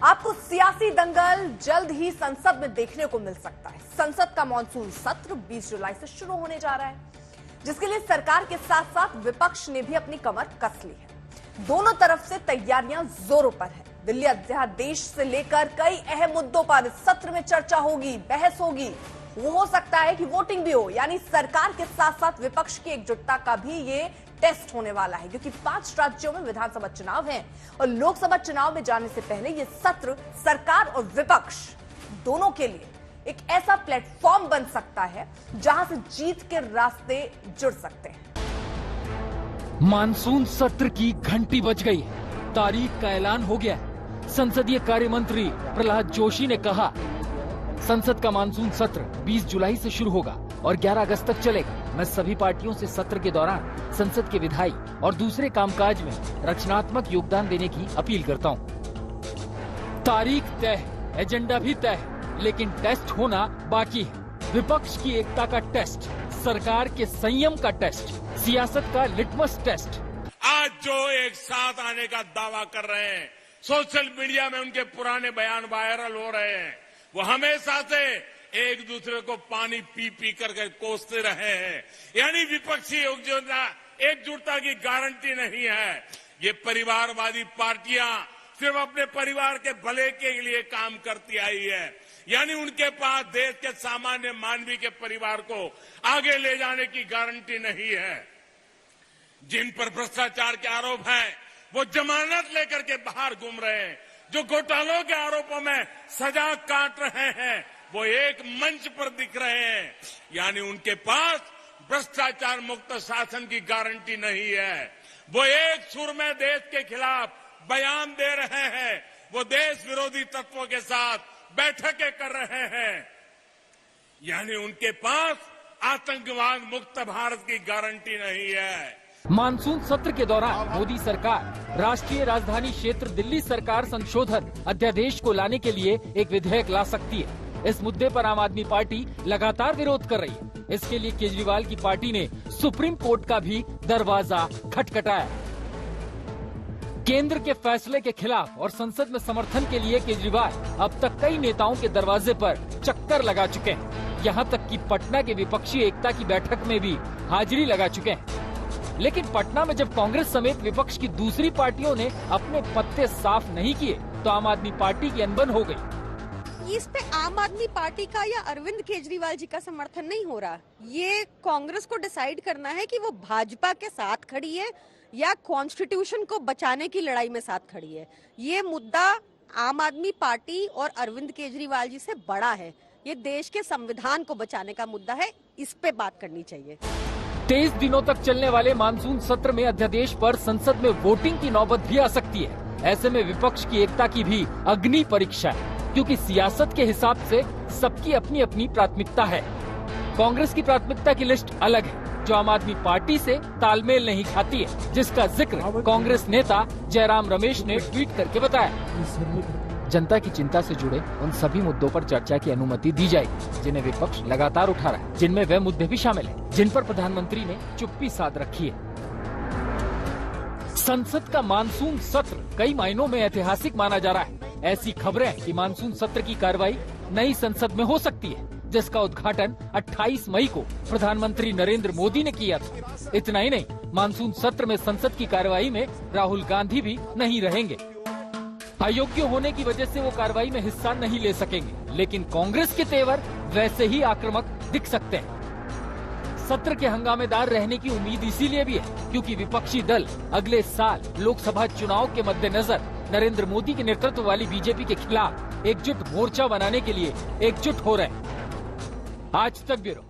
आपको सियासी दंगल जल्द ही संसद में देखने को मिल सकता है। संसद का मॉनसून सत्र 20 जुलाई से शुरू होने जा रहा है, जिसके लिए सरकार के साथ साथ विपक्ष ने भी अपनी कमर कस ली है। दोनों तरफ से तैयारियां जोरों पर है। दिल्ली अध्यादेश से लेकर कई अहम मुद्दों पर इस सत्र में चर्चा होगी, बहस होगी। वो हो सकता है कि वोटिंग भी हो, यानी सरकार के साथ साथ विपक्ष की एकजुटता का भी ये टेस्ट होने वाला है, क्योंकि 5 राज्यों में विधानसभा चुनाव हैं और लोकसभा चुनाव में जाने से पहले ये सत्र सरकार और विपक्ष दोनों के लिए एक ऐसा प्लेटफॉर्म बन सकता है जहां से जीत के रास्ते जुड़ सकते हैं। मानसून सत्र की घंटी बज गई है, तारीख का ऐलान हो गया है। संसदीय कार्य मंत्री प्रहलाद जोशी ने कहा, संसद का मानसून सत्र 20 जुलाई से शुरू होगा और 11 अगस्त तक चलेगा। मैं सभी पार्टियों से सत्र के दौरान संसद के विधायी और दूसरे कामकाज में रचनात्मक योगदान देने की अपील करता हूं। तारीख तय है, एजेंडा भी तय है, लेकिन टेस्ट होना बाकी है। विपक्ष की एकता का टेस्ट, सरकार के संयम का टेस्ट, सियासत का लिटमस टेस्ट। आज जो एक साथ आने का दावा कर रहे हैं, सोशल मीडिया में उनके पुराने बयान वायरल हो रहे हैं, वो हमेशा से एक दूसरे को पानी पी पी करके कोसते रहे हैं। यानी विपक्षी एकजुटता की गारंटी नहीं है। ये परिवारवादी पार्टियां सिर्फ अपने परिवार के भले के लिए काम करती आई है, यानी उनके पास देश के सामान्य मानवीय के परिवार को आगे ले जाने की गारंटी नहीं है। जिन पर भ्रष्टाचार के आरोप हैं, वो जमानत लेकर के बाहर घूम रहे हैं। जो घोटालों के आरोपों में सजा काट रहे हैं, वो एक मंच पर दिख रहे हैं, यानी उनके पास भ्रष्टाचार मुक्त शासन की गारंटी नहीं है। वो एक सुर में देश के खिलाफ बयान दे रहे हैं, वो देश विरोधी तत्वों के साथ बैठकें कर रहे हैं, यानी उनके पास आतंकवाद मुक्त भारत की गारंटी नहीं है। मानसून सत्र के दौरान मोदी सरकार राष्ट्रीय राजधानी क्षेत्र दिल्ली सरकार संशोधन अध्यादेश को लाने के लिए एक विधेयक ला सकती है। इस मुद्दे पर आम आदमी पार्टी लगातार विरोध कर रही है। इसके लिए केजरीवाल की पार्टी ने सुप्रीम कोर्ट का भी दरवाजा खटखटाया। केंद्र के फैसले के खिलाफ और संसद में समर्थन के लिए केजरीवाल अब तक कई नेताओं के दरवाजे पर चक्कर लगा चुके हैं। यहाँ तक कि पटना के विपक्षी एकता की बैठक में भी हाजिरी लगा चुके हैं। लेकिन पटना में जब कांग्रेस समेत विपक्ष की दूसरी पार्टियों ने अपने पत्ते साफ नहीं किए, तो आम आदमी पार्टी की अनबन हो गई। इस पे आम आदमी पार्टी का या अरविंद केजरीवाल जी का समर्थन नहीं हो रहा। ये कांग्रेस को डिसाइड करना है कि वो भाजपा के साथ खड़ी है या कॉन्स्टिट्यूशन को बचाने की लड़ाई में साथ खड़ी है। ये मुद्दा आम आदमी पार्टी और अरविंद केजरीवाल जी से बड़ा है। ये देश के संविधान को बचाने का मुद्दा है, इस पे बात करनी चाहिए। 23 दिनों तक चलने वाले मानसून सत्र में अध्यादेश पर संसद में वोटिंग की नौबत भी आ सकती है। ऐसे में विपक्ष की एकता की भी अग्नि परीक्षा है, क्योंकि सियासत के हिसाब से सबकी अपनी अपनी प्राथमिकता है। कांग्रेस की प्राथमिकता की लिस्ट अलग है, जो आम आदमी पार्टी से तालमेल नहीं खाती है, जिसका जिक्र कांग्रेस नेता जयराम रमेश ने ट्वीट करके बताया। जनता की चिंता से जुड़े उन सभी मुद्दों पर चर्चा की अनुमति दी जाएगी, जिन्हें विपक्ष लगातार उठा रहा है, जिनमें वे मुद्दे भी शामिल हैं, जिन पर प्रधानमंत्री ने चुप्पी साध रखी है। संसद का मानसून सत्र कई मायनों में ऐतिहासिक माना जा रहा है। ऐसी खबरें हैं कि मानसून सत्र की कार्रवाई नई संसद में हो सकती है, जिसका उद्घाटन 28 मई को प्रधानमंत्री नरेंद्र मोदी ने किया था। इतना ही नहीं, मानसून सत्र में संसद की कार्रवाई में राहुल गांधी भी नहीं रहेंगे। अयोग्य होने की वजह से वो कार्रवाई में हिस्सा नहीं ले सकेंगे, लेकिन कांग्रेस के तेवर वैसे ही आक्रामक दिख सकते हैं। सत्र के हंगामेदार रहने की उम्मीद इसीलिए भी है, क्योंकि विपक्षी दल अगले साल लोकसभा चुनाव के मद्देनजर नरेंद्र मोदी के नेतृत्व वाली बीजेपी के खिलाफ एकजुट मोर्चा बनाने के लिए एकजुट हो रहे हैं। आज तक ब्यूरो।